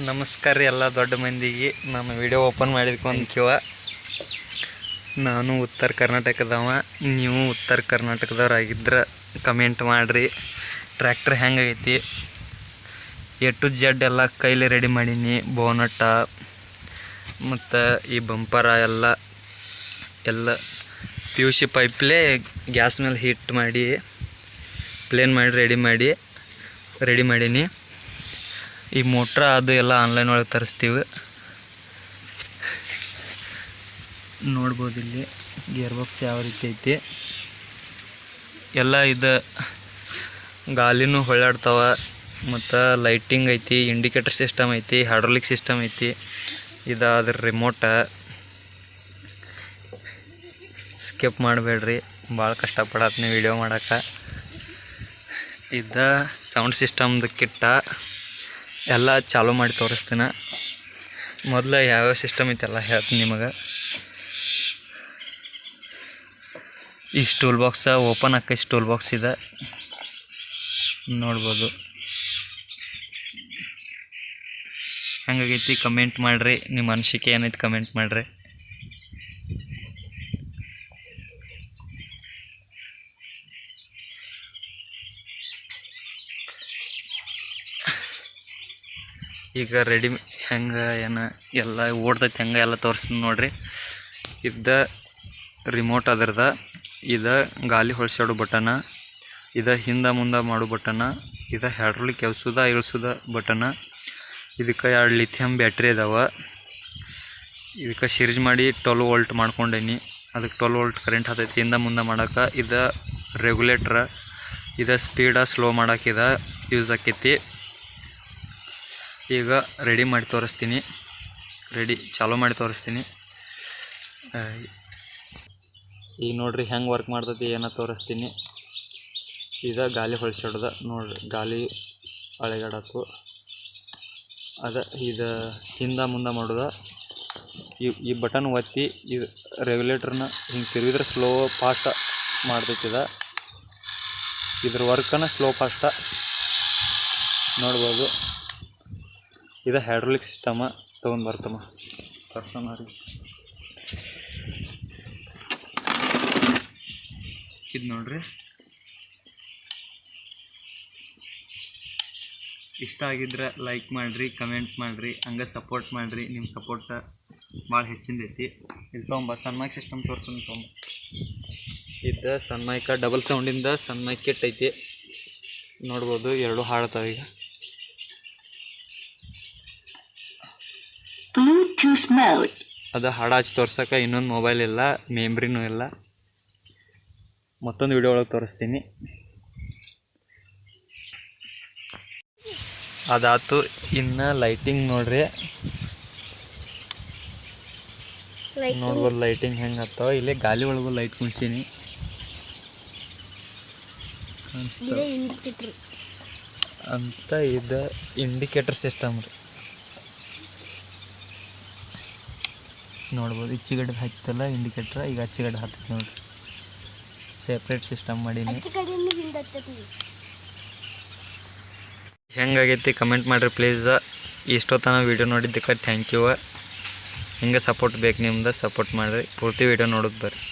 ನಮಸ್ಕಾರ ರೀ ಎಲ್ಲ ದೊಡ್ಡ ಮಂದಿಗೆ. ನಾನು ವಿಡಿಯೋ ಓಪನ್ ಮಾಡಿದ್ಕೊಂಡ್ಕಿವ. ನಾನು ಉತ್ತರ ಕರ್ನಾಟಕದವ, ನೀವು ಉತ್ತರ ಕರ್ನಾಟಕದವ್ರಾಗಿದ್ರೆ ಕಮೆಂಟ್ ಮಾಡಿರಿ. ಟ್ರ್ಯಾಕ್ಟರ್ ಹೆಂಗಾಗೈತಿ ಎ ಟು ಜೆಡ್ ಎಲ್ಲ ಕೈಲಿ ರೆಡಿ ಮಾಡೀನಿ. ಬೋನಟ ಮತ್ತು ಈ ಬಂಪರ ಎಲ್ಲ PUC ಪೈಪ್ಲೇ ಗ್ಯಾಸ್ ಮೇಲೆ ಹೀಟ್ ಮಾಡಿ ಪ್ಲೇನ್ ಮಾಡಿ ರೆಡಿ ಮಾಡೀನಿ. ಈ ಮೋಟ್ರ ಅದು ಎಲ್ಲ ಆನ್ಲೈನ್ ಒಳಗೆ ತರಿಸ್ತೀವಿ. ನೋಡ್ಬೋದು ಇಲ್ಲಿ ಗೇರ್ ಬಾಕ್ಸ್ ಯಾವ ರೀತಿ ಐತಿ. ಎಲ್ಲ ಇದು ಗಾಲಿನೂ ಹೊಳ್ಳಾಡ್ತಾವ ಮತ್ತು ಲೈಟಿಂಗ್ ಐತಿ, ಇಂಡಿಕೇಟರ್ ಸಿಸ್ಟಮ್ ಐತಿ, ಹೈಡ್ರಾಲಿಕ್ ಸಿಸ್ಟಮ್ ಐತಿ. ಇದು ಅದ್ರ ರಿಮೋಟ. ಸ್ಕಿಪ್ ಮಾಡಬೇಡ್ರಿ, ಭಾಳ ಕಷ್ಟಪಡತ್ತೀನಿ ವಿಡಿಯೋ ಮಾಡೋಕ್ಕೆ. ಇದು ಸೌಂಡ್ ಸಿಸ್ಟಮ್ದು ಕಿಟ್ಟ ಎಲ್ಲ ಚಾಲೂ ಮಾಡಿ ತೋರಿಸ್ತೀನಿ. ಮೊದಲು ಯಾವ್ಯಾವ ಸಿಸ್ಟಮ್ ಐತೆಲ್ಲ ಹೇಳ್ತೀನಿ ನಿಮಗೆ. ಈ stool box open acai stool box ಇದೆ, ನೋಡ್ಬೋದು. ಹೆಂಗಾಗೈತಿ ಕಮೆಂಟ್ ಮಾಡಿರಿ. ನಿಮ್ಮ ಅನಿಸಿಕೆ ಏನೈತಿ ಕಮೆಂಟ್ ಮಾಡಿರಿ. ಈಗ ರೆಡಿ ಹೆಂಗೆ ಎಲ್ಲ ಓಡ್ತೈತಿ ಹೆಂಗೆ ಎಲ್ಲ ತೋರಿಸ್ತೀನಿ ನೋಡ್ರಿ. ಇದು ರಿಮೋಟ್ ಅದರದ, ಇದು ಗಾಲಿ ಹೊಳ್ಸಾಡೋ ಬಟನ, ಇದು ಹಿಂದೆ ಮುಂದೆ ಮಾಡೋ ಬಟನ, ಇದು ಹೈಡ್ರಾಲಿಕ್ ಇಳಿಸೋದ ಬಟನ. ಇದಕ್ಕೆ 2 ಲಿಥಿಯಮ್ ಬ್ಯಾಟ್ರಿ ಅದಾವ. ಇದಕ್ಕೆ ಸಿರ್ಜ್ ಮಾಡಿ 12 ವೋಲ್ಟ್ ಮಾಡ್ಕೊಂಡೇನಿ. ಅದಕ್ಕೆ 12 ವೋಲ್ಟ್ ಕರೆಂಟ್ ಹತ್ತೈತಿ ಹಿಂದೆ ಮುಂದೆ ಮಾಡೋಕೆ. ಇದು ರೆಗ್ಯುಲೇಟ್ರ, ಇದು ಸ್ಪೀಡ ಸ್ಲೋ ಮಾಡೋಕೆ ಇದು ಯೂಸ್ ಆಕೈತಿ. ಈಗ ರೆಡಿ ಮಾಡಿ ತೋರಿಸ್ತೀನಿ, ಚಾಲೂ ಮಾಡಿ ತೋರಿಸ್ತೀನಿ. ಈಗ ನೋಡ್ರಿ ಹೆಂಗೆ ವರ್ಕ್ ಮಾಡ್ತೈತಿ ಏನೋ ತೋರಿಸ್ತೀನಿ. ಇದು ಗಾಲಿ ಹೊಳ್ಸಾಡೋದ ನೋಡ್ರಿ, ಗಾಲಿ ಅಳೆಗಾಡಕು ಅದ. ಇದು ಹಿಂದೆ ಮುಂದೆ ಮಾಡೋದ. ಈ ಬಟನ್ ಒತ್ತಿ ಇದು ರೆಗ್ಯುಲೇಟ್ರನ್ನ ಹಿಂಗೆ ತಿರುಗಿದ್ರೆ ಸ್ಲೋ ಫಾಸ್ಟ್ ಮಾಡ್ತೈತಿ. ಇದ್ರ ವರ್ಕನ್ನು ಸ್ಲೋ ಫಾಸ್ಟ ನೋಡ್ಬೋದು. ಇದು ಹೈಡ್ರಾಲಿಕ್ ಸಿಸ್ಟಮ ತೊಗೊಂಡು ಬರ್ತಮ್ಮ ತರ್ಸೋಣ. ಇದು ನೋಡ್ರಿ, ಇಷ್ಟ ಆಗಿದ್ರೆ ಲೈಕ್ ಮಾಡಿರಿ, ಕಮೆಂಟ್ ಮಾಡಿರಿ, ಹಂಗೆ ಸಪೋರ್ಟ್ ಮಾಡಿರಿ. ನಿಮ್ಮ ಸಪೋರ್ಟ ಭಾಳ ಹೆಚ್ಚಿಂದೈತಿ. ಇಲ್ಲಿ ತೊಗೊಂಬ ಸನ್ಮೈಕ್ ಸಿಸ್ಟಮ್ ತೋರ್ಸೋಣ ತೊಗೊಂಬ. ಇದು ಸನ್ಮೈಕ ಡಬಲ್ ಸೌಂಡಿಂದ ಸನ್ಮೈಕ್ ಕಿಟ್ ಐತಿ, ನೋಡ್ಬೋದು. 2 ಹಾಡ್ತಾವೆ. ಈಗ ಅದು ಹಾಡು ಹಚ್ಚಿ ತೋರ್ಸೋಕೆ ಇನ್ನೊಂದು ಮೊಬೈಲ್ ಇಲ್ಲ, ಮೆಮ್ರಿನೂ ಇಲ್ಲ. ಮತ್ತೊಂದು ವಿಡಿಯೋ ಒಳಗೆ ತೋರಿಸ್ತೀನಿ. ಅದಾತು. ಇನ್ನು ಲೈಟಿಂಗ್ ನೋಡ್ರಿ, ನೋಡ್ಬೋದು ಲೈಟಿಂಗ್ ಹೆಂಗೆ ಆಗ್ತಾವ. ಇಲ್ಲೇ ಗಾಲಿ ಒಳಗೂ ಲೈಟ್ ಕುಣ್ಸೀನಿ ಅಂತ. ಇದು ಇಂಡಿಕೇಟರ್ ಸಿಸ್ಟಮ್ ರೀ, ನೋಡ್ಬೋದು. ಈಚೆಗಡೆ ಹತ್ತಲ್ಲ ಇಂಡಿಕೇಟ್ರ, ಈಗ ಆಚೆಗಡೆ ಹತ್ತೈತೆ ನೋಡ್ರಿ. ಸೆಪ್ರೇಟ್ ಸಿಸ್ಟಮ್ ಮಾಡೀನಿ. ಹೆಂಗಾಗೈತಿ ಕಮೆಂಟ್ ಮಾಡಿರಿ ಪ್ಲೀಸ್. ಇಷ್ಟೊತ್ತನ ವೀಡಿಯೋ ನೋಡಿದ್ದಕ್ಕೆ ಥ್ಯಾಂಕ್ ಯು. ಹಿಂಗೆ ಸಪೋರ್ಟ್ ಬೇಕು ನಿಮ್ದು, ಸಪೋರ್ಟ್ ಮಾಡಿರಿ. ಪೂರ್ತಿ ವೀಡಿಯೋ ನೋಡೋದು ಬರ್ರಿ.